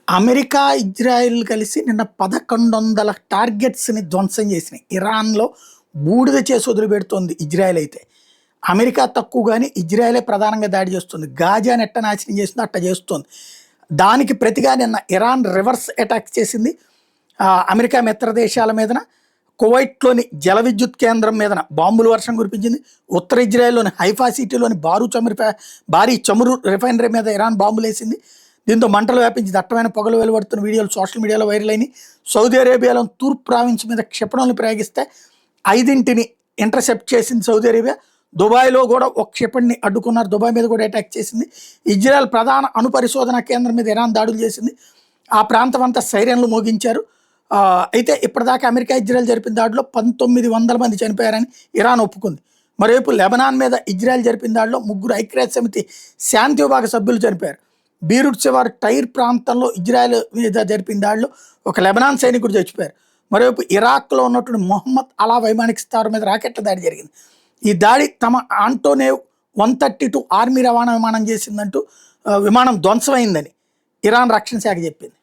America, Israel కలిసి నిన్న 1100 టార్గెట్స్‌ని ధ్వంసం చేసినాయి. ఇరాన్‌లో బూడిద చేసి వదిలిపెడుతోంది ఇజ్రాయెల్ అయితే. అమెరికా తక్కువ గాని ఇజ్రాయెలే ప్రధానంగా దాడి చేస్తుంది. గాజాని ఎట్ట నాశనం చేసిందో అట్ట చేస్తోంది. దానికి ప్రతిగా నిన్న ఇరాన్ రివర్స్ అటాక్ చేసింది. అమెరికా మిత్ర దేశాల మీదన, కువైట్‌లోని జల విద్యుత్ కేంద్రం మీదన బాంబుల వర్షం కురిపించింది. ఉత్తర ఇజ్రాయెల్‌లోని హైఫా సిటీలోని భారీ చమురు రిఫైనరీ మీద ఇరాన్ బాంబులేసింది. దీంతో మంటలు వ్యాపించి దట్టమైన పొగలు వెలువడుతున్న వీడియోలు సోషల్ మీడియాలో వైరల్ అయినాయి. సౌదీ అరేబియాలోని తూర్పు ప్రావిన్స్ మీద క్షిపణులను ప్రయోగిస్తే 5ని ఇంటర్సెప్ట్ చేసింది సౌదీ అరేబియా. దుబాయ్లో కూడా ఒక క్షిపణిని అడ్డుకున్నారు. దుబాయ్ మీద కూడా అటాక్ చేసింది. ఇజ్రాయెల్ ప్రధాన అణుపరిశోధన కేంద్రం మీద ఇరాన్ దాడులు చేసింది. ఆ ప్రాంతం అంతా సైరన్లు మోగించారు. అయితే ఇప్పటిదాకా అమెరికా, ఇజ్రాయెల్ జరిపిన దాడిలో 1900 మంది చనిపోయారని ఇరాన్ ఒప్పుకుంది. మరోవైపు లెబనాన్ మీద ఇజ్రాయెల్ జరిపిన దాడిలో 3 ఐక్యరాజ్య సమితి శాంతి విభాగ సభ్యులు చనిపోయారు. బీరుట్ శివారు టైర్ ప్రాంతంలో ఇజ్రాయెల్ మీద జరిపిన దాడిలో ఒక లెబనాన్ సైనికుడు చచ్చిపోయారు. మరోవైపు ఇరాక్లో ఉన్నటువంటి మొహమ్మద్ అలా వైమానిక స్థావరం మీద రాకెట్ల దాడి జరిగింది. ఈ దాడి తమ ఆంటోనేవ్ 132 ఆర్మీ రవాణా విమానం చేసిందంటూ విమానం ధ్వంసమైందని ఇరాన్ రక్షణ శాఖ చెప్పింది.